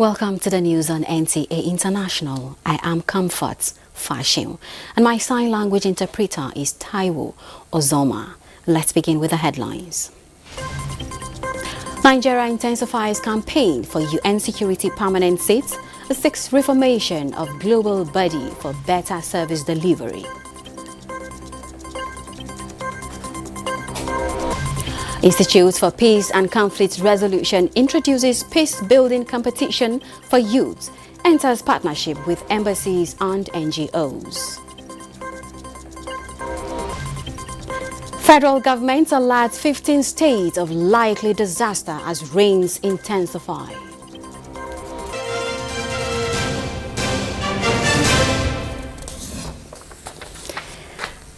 Welcome to the news on NTA International. I am Comfort Fashion, and my sign language interpreter is Taiwo Ozoma. Let's begin with the headlines. Nigeria intensifies campaign for UN security permanent seats, seeks reformation of global body for better service delivery. Institute for Peace and Conflict Resolution introduces peace-building competition for youth, enters partnership with embassies and NGOs. Federal government alerts 15 states of likely disaster as rains intensify.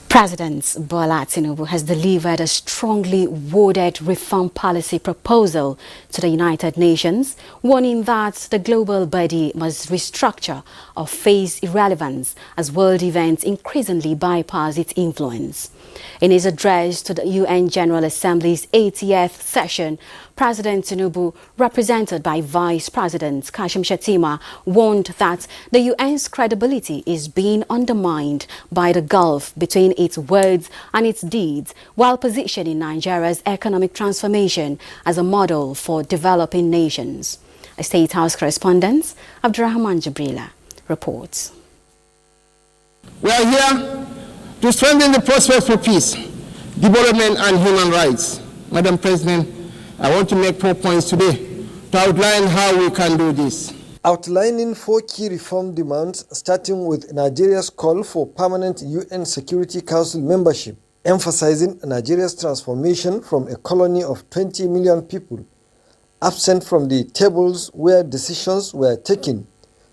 President Bola Tinubu has delivered a strongly worded reform policy proposal to the United Nations, warning that the global body must restructure or face irrelevance as world events increasingly bypass its influence. In his address to the UN General Assembly's 80th session, President Tinubu, represented by Vice President Kashim Shettima, warned that the UN's credibility is being undermined by the gulf between its words and its deeds, while positioning Nigeria's economic transformation as a model for developing nations. A State House correspondent, Abdurrahman Jibrila, reports. We are here to strengthen the prospects for peace, development and human rights. Madam President, I want to make 4 points today to outline how we can do this. Outlining 4 key reform demands, starting with Nigeria's call for permanent UN Security Council membership, emphasizing Nigeria's transformation from a colony of 20 million people, absent from the tables where decisions were taken,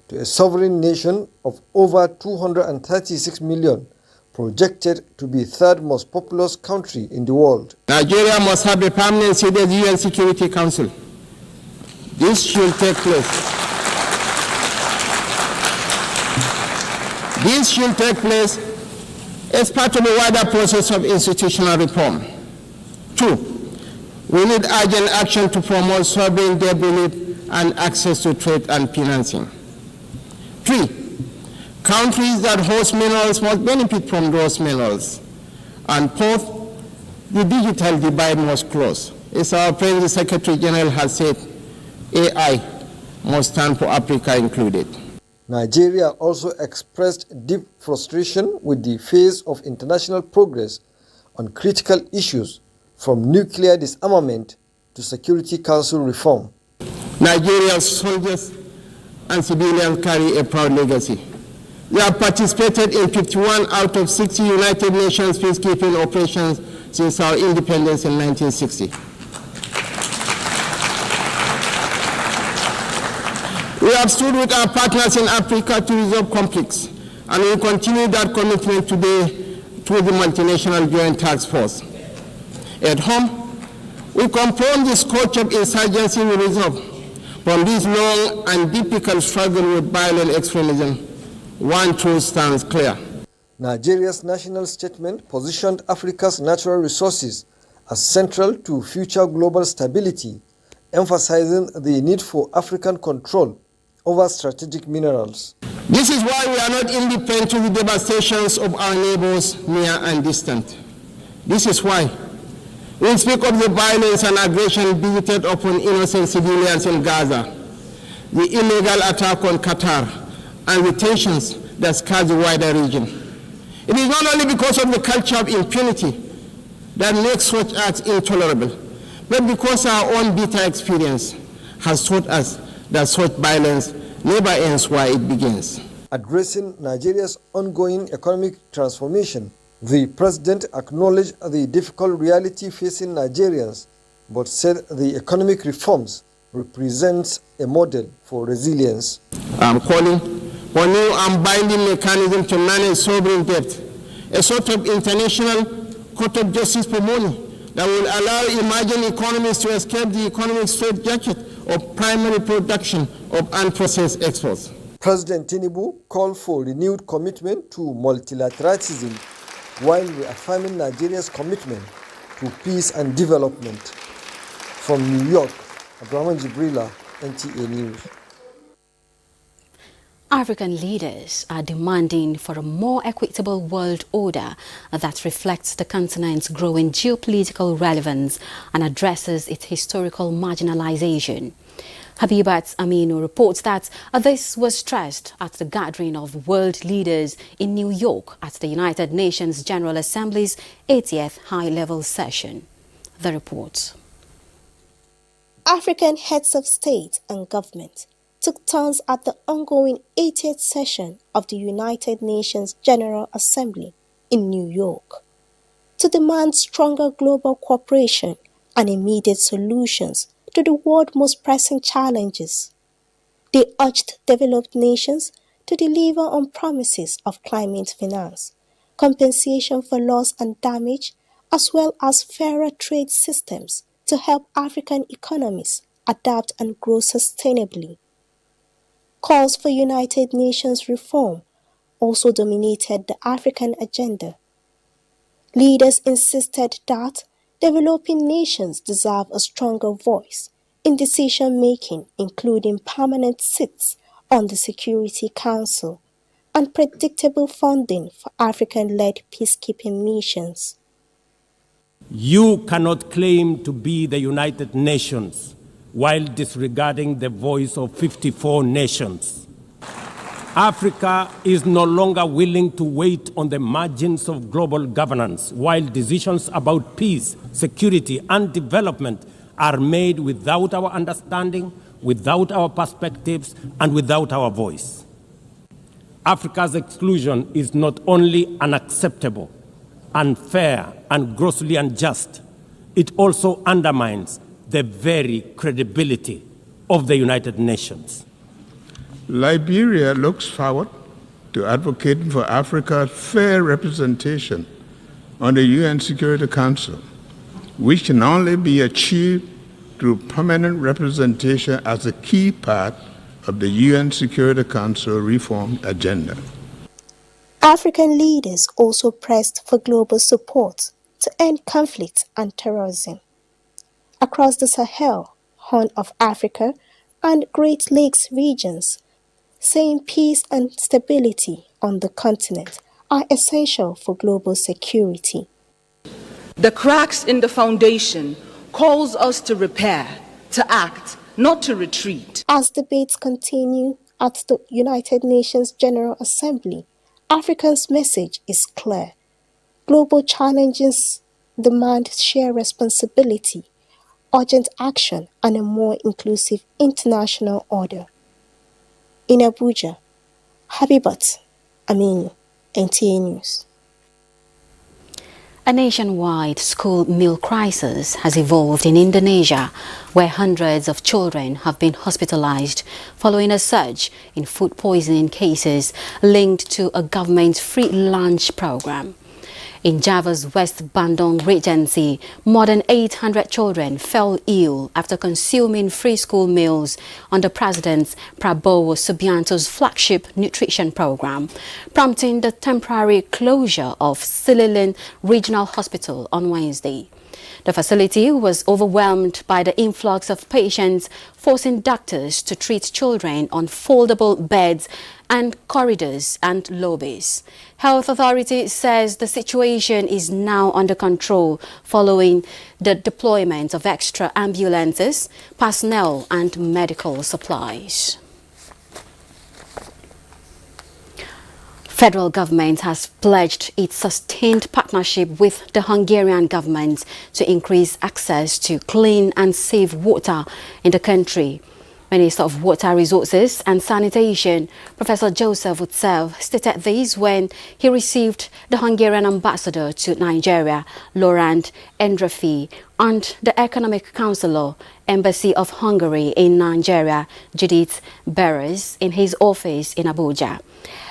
to a sovereign nation of over 236 million, projected to be third most populous country in the world. Nigeria must have a permanent seat at the UN Security Council. This should take place. This should take place as part of a wider process of institutional reform. 2, we need urgent action to promote sovereign debt relief and access to trade and financing. 3, countries that host minerals must benefit from those minerals. And 4th, the digital divide must close. As our friend the Secretary General has said, AI must stand for Africa included. Nigeria also expressed deep frustration with the phase of international progress on critical issues, from nuclear disarmament to Security Council reform. Nigeria's soldiers and civilians carry a proud legacy. They have participated in 51 out of 60 United Nations peacekeeping operations since our independence in 1960. We have stood with our partners in Africa to resolve conflicts, and we continue that commitment today through the multinational joint task force. At home, we confront the scourge of insurgency we resolve. From this long and difficult struggle with violent extremism, one truth stands clear. Nigeria's national statement positioned Africa's natural resources as central to future global stability, emphasizing the need for African control over strategic minerals. This is why we are not indifferent to the devastations of our neighbors near and distant. This is why we speak of the violence and aggression visited upon innocent civilians in Gaza, the illegal attack on Qatar, and the tensions that scar the wider region. It is not only because of the culture of impunity that makes such acts intolerable, but because our own bitter experience has taught us that such violence never ends where it begins. Addressing Nigeria's ongoing economic transformation, the president acknowledged the difficult reality facing Nigerians, but said the economic reforms represents a model for resilience. I'm calling for new and binding mechanism to manage sovereign debt, a sort of international court of justice for money that will allow emerging economies to escape the economic straitjacket of primary production of unprocessed exports. President Tinubu called for renewed commitment to multilateralism while reaffirming Nigeria's commitment to peace and development. From New York, Abdurrahman Jibrila, NTA News. African leaders are demanding for a more equitable world order that reflects the continent's growing geopolitical relevance and addresses its historical marginalization. Habibat Aminu reports that this was stressed at the gathering of world leaders in New York at the United Nations General Assembly's 80th high-level session. The report. African heads of state and government took turns at the ongoing 80th session of the United Nations General Assembly in New York to demand stronger global cooperation and immediate solutions to the world's most pressing challenges. They urged developed nations to deliver on promises of climate finance, compensation for loss and damage, as well as fairer trade systems to help African economies adapt and grow sustainably. Calls for United Nations reform also dominated the African agenda. Leaders insisted that developing nations deserve a stronger voice in decision-making, including permanent seats on the Security Council and predictable funding for African-led peacekeeping missions. You cannot claim to be the United Nations while disregarding the voice of 54 nations. Africa is no longer willing to wait on the margins of global governance while decisions about peace, security, and development are made without our understanding, without our perspectives, and without our voice. Africa's exclusion is not only unacceptable, unfair, and grossly unjust, it also undermines the very credibility of the United Nations. Liberia looks forward to advocating for Africa's fair representation on the UN Security Council, which can only be achieved through permanent representation as a key part of the UN Security Council reform agenda. African leaders also pressed for global support to end conflict and terrorism. Across the Sahel, Horn of Africa, and Great Lakes regions, saying peace and stability on the continent are essential for global security. The cracks in the foundation calls us to repair, to act, not to retreat. As debates continue at the United Nations General Assembly, Africa's message is clear. Global challenges demand shared responsibility, urgent action, and a more inclusive international order. In Abuja, Habibat Aminu, NTA News. A nationwide school meal crisis has evolved in Indonesia, where hundreds of children have been hospitalized following a surge in food poisoning cases linked to a government free lunch program. In Java's West Bandung Regency, more than 800 children fell ill after consuming free school meals under President Prabowo Subianto's flagship nutrition program, prompting the temporary closure of Sililin Regional Hospital on Wednesday. The facility was overwhelmed by the influx of patients, forcing doctors to treat children on foldable beds and corridors and lobbies. Health Authority says the situation is now under control following the deployment of extra ambulances, personnel and medical supplies. Federal government has pledged its sustained partnership with the Hungarian government to increase access to clean and safe water in the country. Minister of Water Resources and Sanitation, Professor Joseph Utsev, stated this when he received the Hungarian ambassador to Nigeria, Laurent Endrefi, and the Economic Counselor, Embassy of Hungary in Nigeria, Judith Beres, in his office in Abuja.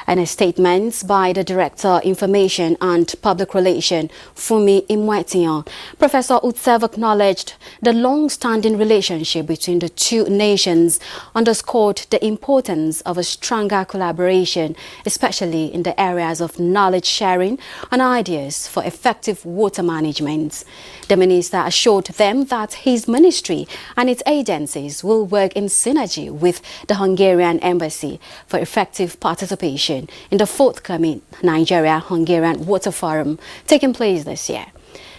In a statement by the Director, Information and Public Relations, Fumi Imwetian, Professor Utsev acknowledged the long-standing relationship between the two nations, underscored the importance of a stronger collaboration, especially in the areas of knowledge sharing and ideas for effective water management. The minister assured assured them that his ministry and its agencies will work in synergy with the Hungarian embassy for effective participation in the forthcoming Nigeria-Hungarian Water Forum taking place this year.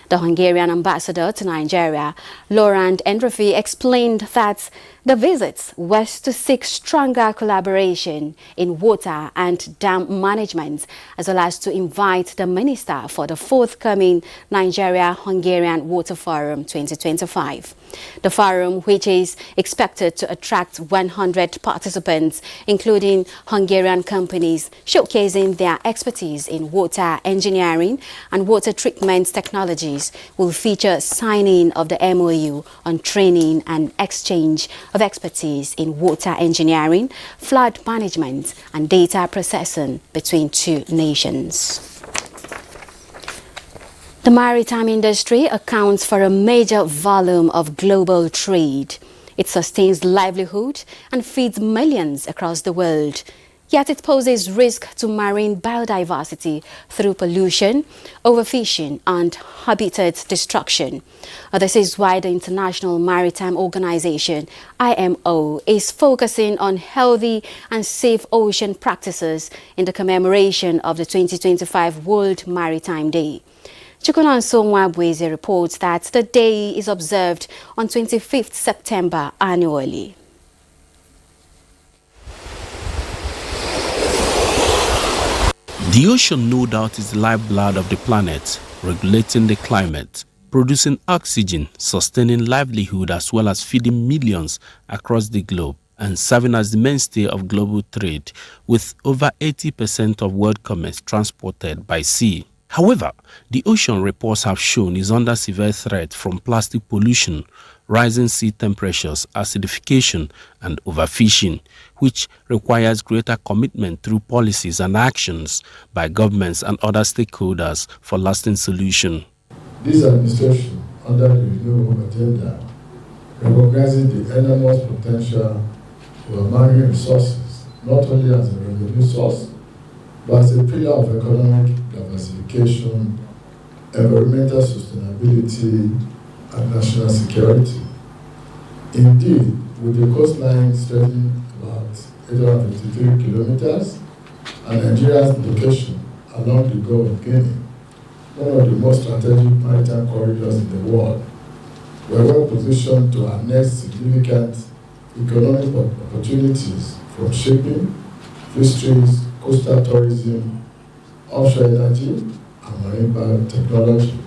The Hungarian ambassador to Nigeria, Laurent Endrofy, explained that the visits was to seek stronger collaboration in water and dam management, as well as to invite the minister for the forthcoming Nigeria-Hungarian Water Forum 2025. The forum, which is expected to attract 100 participants, including Hungarian companies showcasing their expertise in water engineering and water treatment technologies, will feature signing of the MOU on training and exchange of expertise in water engineering, flood management, and data processing between two nations. The maritime industry accounts for a major volume of global trade. It sustains livelihood and feeds millions across the world. Yet it poses risk to marine biodiversity through pollution, overfishing, and habitat destruction. This is why the International Maritime Organization, IMO, is focusing on healthy and safe ocean practices in the commemoration of the 2025 World Maritime Day. Chukwunanso Nwabweze reports that the day is observed on 25th September annually. The ocean, no doubt, is the lifeblood of the planet, regulating the climate, producing oxygen, sustaining livelihood, as well as feeding millions across the globe, and serving as the mainstay of global trade, with over 80% of world commerce transported by sea. However, the ocean, reports have shown, is under severe threat from plastic pollution, rising sea temperatures, acidification, and overfishing, which requires greater commitment through policies and actions by governments and other stakeholders for lasting solution. This administration, under the renewable agenda, recognizes the enormous potential for marine resources, not only as a revenue source, but as a pillar of economic diversification, environmental sustainability, and national security. Indeed, with the coastline stretching about 853 kilometers and Nigeria's location along the Gulf of Guinea, one of the most strategic maritime corridors in the world, we are well positioned to harness significant economic opportunities from shipping, fisheries, coastal tourism, offshore energy, and marine biotechnology.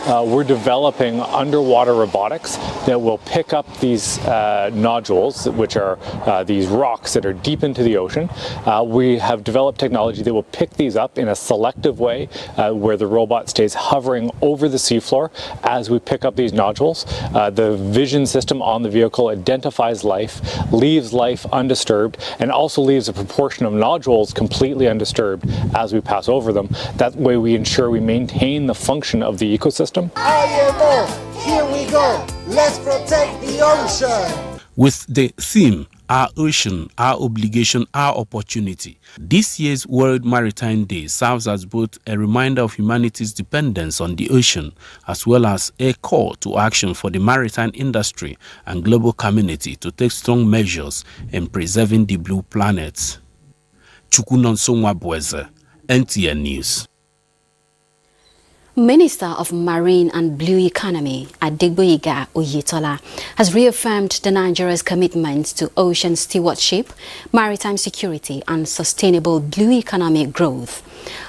We're developing underwater robotics that will pick up these nodules, which are these rocks that are deep into the ocean. We have developed technology that will pick these up in a selective way where the robot stays hovering over the seafloor as we pick up these nodules. The vision system on the vehicle identifies life, leaves life undisturbed, and also leaves a proportion of nodules completely undisturbed as we pass over them. That way we ensure we maintain the function of the ecosystem. IMO, here we go. Let's protect the ocean. With the theme, Our Ocean, Our Obligation, Our Opportunity, this year's World Maritime Day serves as both a reminder of humanity's dependence on the ocean, as well as a call to action for the maritime industry and global community to take strong measures in preserving the blue planet. Chukwunanso Nwabweze, NTA News. Minister of Marine and Blue Economy, Adegboyega Oyetola, has reaffirmed Nigeria's commitment to ocean stewardship, maritime security, and sustainable blue economic growth.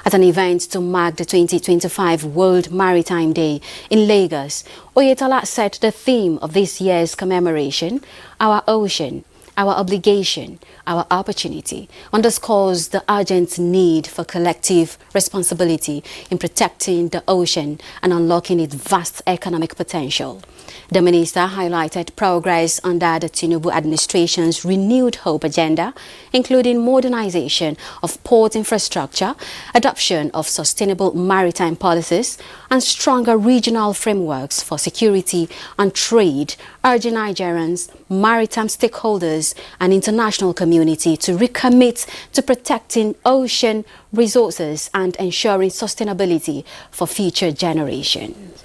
At an event to mark the 2025 World Maritime Day in Lagos, Oyetola said the theme of this year's commemoration, Our Ocean, Our Obligation, Our Opportunity, underscores the urgent need for collective responsibility in protecting the ocean and unlocking its vast economic potential. The minister highlighted progress under the Tinubu administration's renewed hope agenda, including modernization of port infrastructure, adoption of sustainable maritime policies, and stronger regional frameworks for security and trade, urging Nigerians, maritime stakeholders, and international community to recommit to protecting ocean resources and ensuring sustainability for future generations.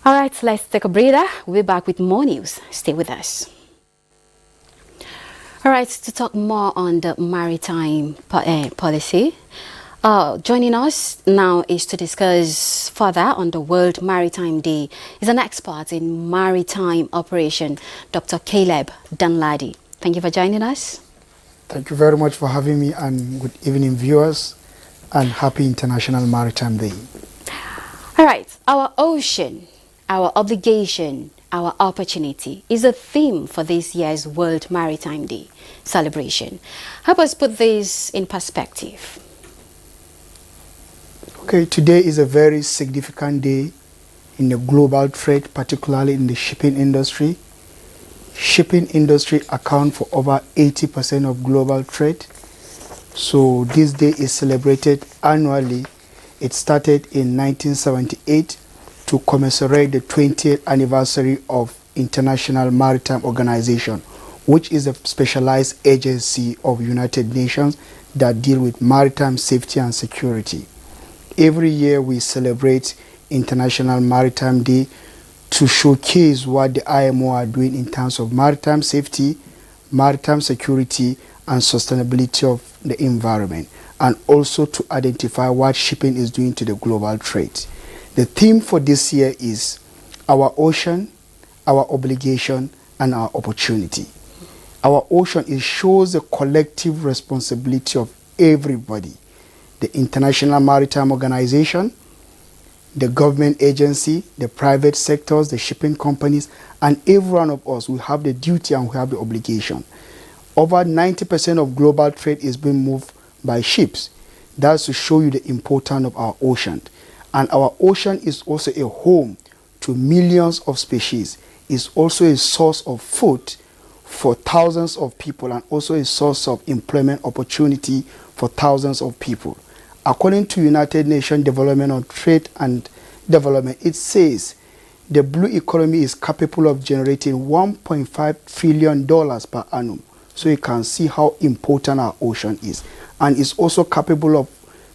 All right, let's take a breather. We'll be back with more news. Stay with us. All right, to talk more on the maritime policy, joining us now is to discuss further on the World Maritime Day is an expert in maritime operation, Dr. Caleb Danladi. Thank you for joining us. Thank you very much for having me, and good evening, viewers, and happy International Maritime Day. All right, our ocean, our obligation, our opportunity is a theme for this year's World Maritime Day celebration. Help us put this in perspective. Okay, today is a very significant day in the global trade, particularly in the shipping industry. Shipping industry account for over 80% of global trade. So this day is celebrated annually. It started in 1978 to commemorate the 20th anniversary of International Maritime Organization, which is a specialized agency of United Nations that deal with maritime safety and security. Every year we celebrate International Maritime Day to showcase what the IMO are doing in terms of maritime safety, maritime security, and sustainability of the environment, and also to identify what shipping is doing to the global trade. The theme for this year is our ocean, our obligation, and our opportunity. Our ocean, it shows the collective responsibility of everybody. The International Maritime Organization, the government agency, the private sectors, the shipping companies, and every one of us, we have the duty and we have the obligation. Over 90% of global trade is being moved by ships. That's to show you the importance of our ocean. And our ocean is also a home to millions of species. It's also a source of food for thousands of people, and also a source of employment opportunity for thousands of people. According to United Nations Development on Trade and Development, it says the blue economy is capable of generating $1.5 trillion per annum. So you can see how important our ocean is. And it's also capable of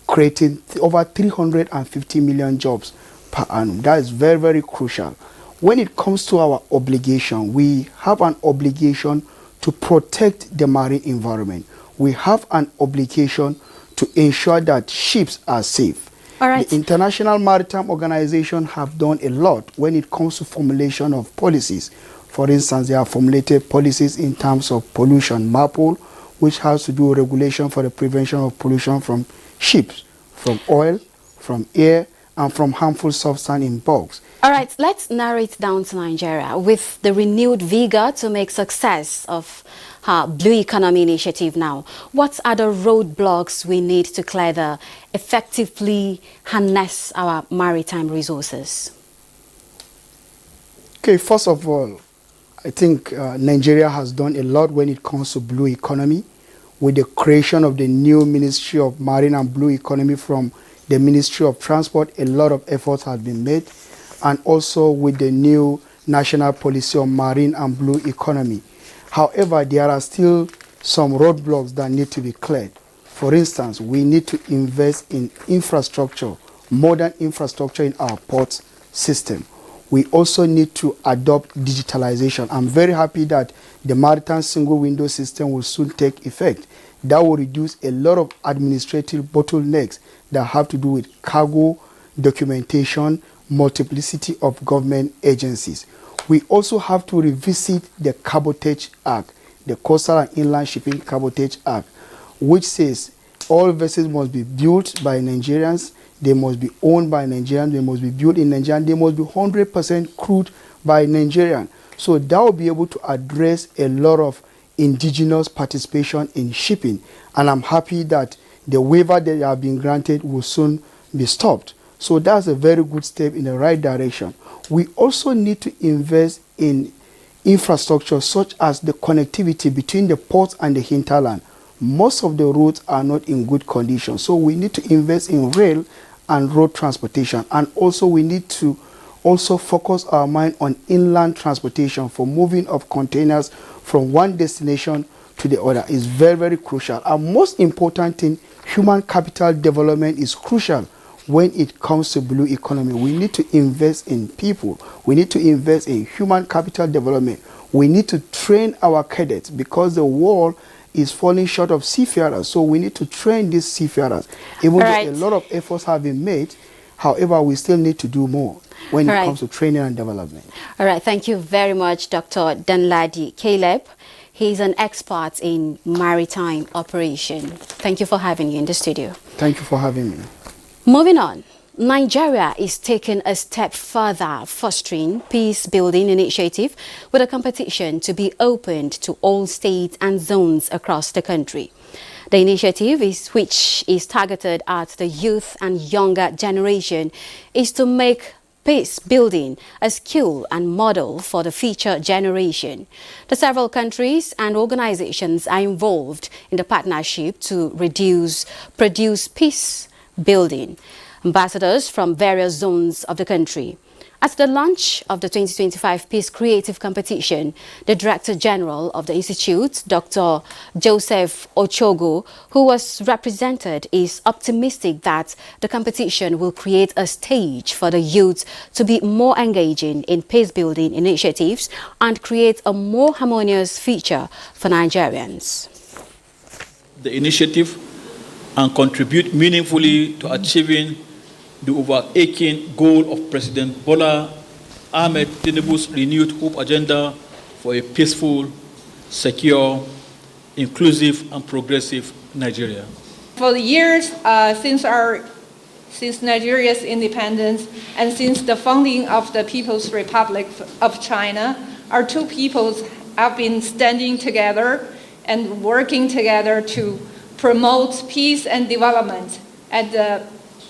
creating over 350 million jobs per annum. That is very, very crucial. When it comes to our obligation, we have an obligation to protect the marine environment. We have an obligation to ensure that ships are safe. All right. The International Maritime Organization have done a lot when it comes to formulation of policies. For instance, they have formulated policies in terms of pollution, MAPOL, which has to do with regulation for the prevention of pollution from ships, from oil, from air, and from harmful substance in bulks. All right, let's narrow it down to Nigeria. With the renewed vigor to make success of her Blue Economy Initiative now, what are the roadblocks we need to clear to effectively harness our maritime resources? Okay, first of all, I think Nigeria has done a lot when it comes to blue economy. With the creation of the new Ministry of Marine and Blue Economy from the Ministry of Transport, a lot of efforts have been made. And also with the new National Policy on Marine and Blue Economy. However, there are still some roadblocks that need to be cleared. For instance, we need to invest in infrastructure, modern infrastructure in our port system. We also need to adopt digitalization. I'm very happy that the Maritime Single Window System will soon take effect. That will reduce a lot of administrative bottlenecks that have to do with cargo, documentation, multiplicity of government agencies. We also have to revisit the Cabotage Act, the Coastal and Inland Shipping Cabotage Act, which says all vessels must be built by Nigerians, they must be owned by Nigerians, they must be built in Nigeria, they must be 100% crewed by Nigerian. So that will be able to address a lot of indigenous participation in shipping. And I'm happy that the waiver that have been granted will soon be stopped. So that's a very good step in the right direction. We also need to invest in infrastructure such as the connectivity between the ports and the hinterland. Most of the roads are not in good condition. So we need to invest in rail and road transportation. And also we need to also focus our mind on inland transportation for moving of containers from one destination to the other is very, very crucial. And most important thing, human capital development is crucial when it comes to blue economy, we need to invest in people. We need to invest in human capital development. We need to train our cadets because the world is falling short of seafarers. So we need to train these seafarers. Even though a lot of efforts have been made, however, we still need to do more when it comes to training and development. All right. Thank you very much, Dr. Danladi Caleb. He's an expert in maritime operation. Thank you for having you in the studio. Thank you for having me. Moving on, Nigeria is taking a step further, fostering peace-building initiative with a competition to be opened to all states and zones across the country. The initiative, which is targeted at the youth and younger generation, is to make peace building a skill and model for the future generation. The several countries and organizations are involved in the partnership to produce peace building. Ambassadors from various zones of the country. At the launch of the 2025 Peace Creative Competition, the Director General of the Institute, Dr. Joseph Ochogo, who was represented, is optimistic that the competition will create a stage for the youth to be more engaging in peace-building initiatives and create a more harmonious future for Nigerians. The initiative and contribute meaningfully to achieving the overarching goal of President Bola Ahmed Tinubu's renewed hope agenda for a peaceful, secure, inclusive and progressive Nigeria. For the years since Nigeria's independence and since the founding of the People's Republic of China, our two peoples have been standing together and working together to promote peace and development and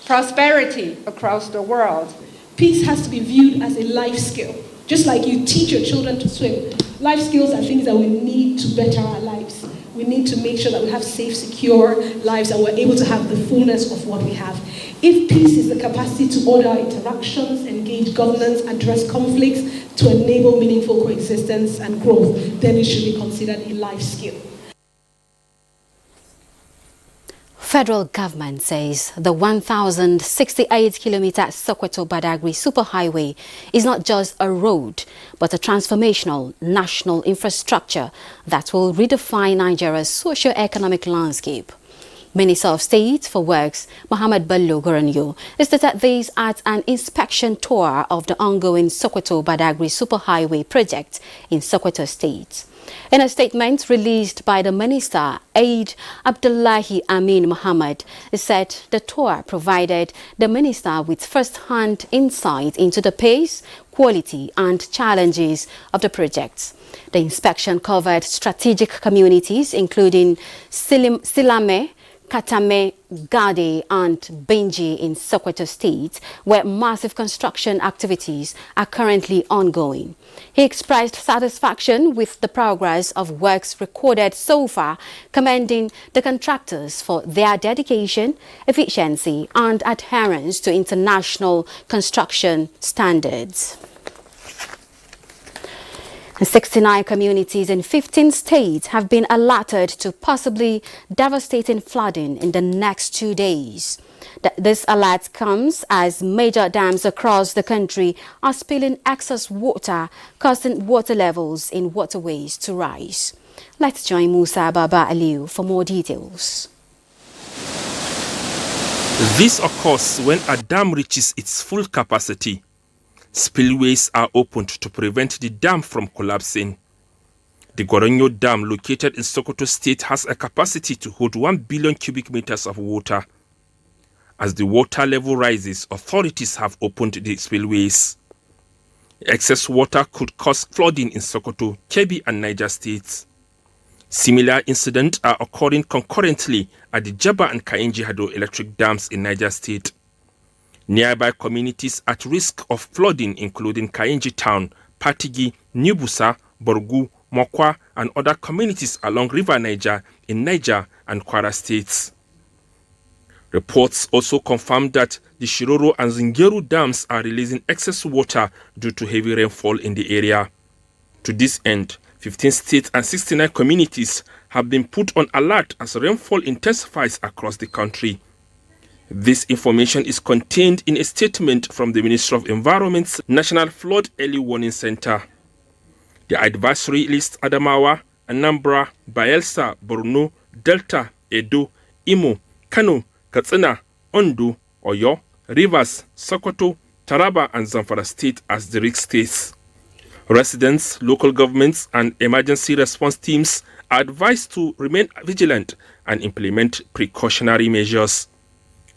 prosperity across the world. Peace has to be viewed as a life skill. Just like you teach your children to swim, life skills are things that we need to better our lives. We need to make sure that we have safe, secure lives and we're able to have the fullness of what we have. If peace is the capacity to order our interactions, engage governance, address conflicts, to enable meaningful coexistence and growth, then it should be considered a life skill. Federal government says the 1,068-kilometer Sokoto-Badagry superhighway is not just a road, but a transformational national infrastructure that will redefine Nigeria's socio-economic landscape. Minister of State for Works, Mohammed Bello Goranyo, stated this at an inspection tour of the ongoing Sokoto-Badagry superhighway project in Sokoto State. In a statement released by the Minister, Aid Abdullahi Amin Mohammed, said the tour provided the Minister with first-hand insight into the pace, quality and challenges of the project. The inspection covered strategic communities including Silame, Katame, Gade and Benji in Sokoto State, where massive construction activities are currently ongoing. He expressed satisfaction with the progress of works recorded so far, commending the contractors for their dedication, efficiency and adherence to international construction standards. 69 communities in 15 states have been alerted to possibly devastating flooding in the next 2 days. This alert comes as major dams across the country are spilling excess water, causing water levels in waterways to rise. Let's join Musa Baba Aliu for more details. This occurs when a dam reaches its full capacity. Spillways are opened to prevent the dam from collapsing. The Goronyo Dam, located in Sokoto State, has a capacity to hold 1 billion cubic meters of water. As the water level rises, authorities have opened the spillways. Excess water could cause flooding in Sokoto, Kebbi and Niger states. Similar incidents are occurring concurrently at the Jaba and Kainji hydroelectric dams in Niger state. Nearby communities at risk of flooding, including Kainji Town, Patigi, Nibusa, Borgu, Mokwa, and other communities along River Niger in Niger and Kwara states. Reports also confirmed that the Shiroro and Zingeru dams are releasing excess water due to heavy rainfall in the area. To this end, 15 states and 69 communities have been put on alert as rainfall intensifies across the country. This information is contained in a statement from the Ministry of Environment's National Flood Early Warning Center. The advisory lists Adamawa, Anambra, Bayelsa, Borno, Delta, Edo, Imo, Kano, Katsina, Ondo, Oyo, Rivers, Sokoto, Taraba and Zamfara State as the risk states. Residents, local governments and emergency response teams are advised to remain vigilant and implement precautionary measures.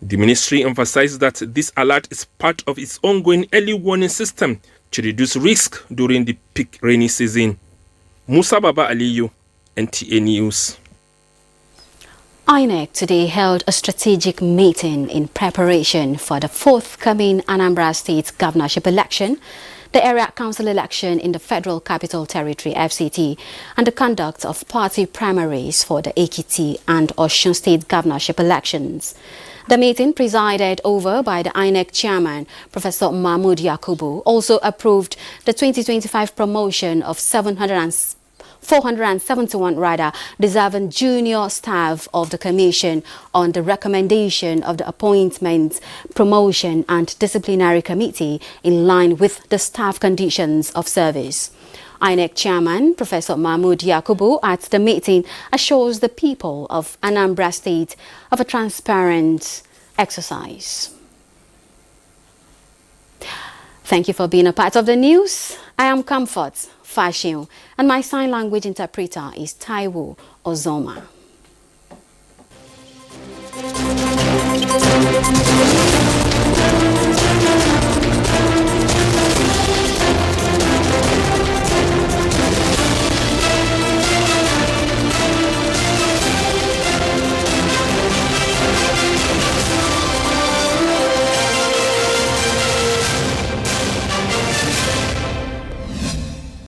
The ministry emphasizes that this alert is part of its ongoing early warning system to reduce risk during the peak rainy season. Musa Baba Aliyu, NTA News. INEC today held a strategic meeting in preparation for the forthcoming Anambra State governorship election, the area council election in the Federal Capital Territory (FCT), and the conduct of party primaries for the Ekiti and Osun State governorship elections. The meeting, presided over by the INEC chairman, Professor Mahmood Yakubu, also approved the 2025 promotion of 471 deserving junior staff of the Commission on the recommendation of the Appointment, Promotion and Disciplinary Committee in line with the staff conditions of service. INEC chairman, Professor Mahmood Yakubu, at the meeting assures the people of Anambra State of a transparent exercise. Thank you for being a part of the news. I am Comfort Fashion, and my sign language interpreter is Taiwo Ozoma.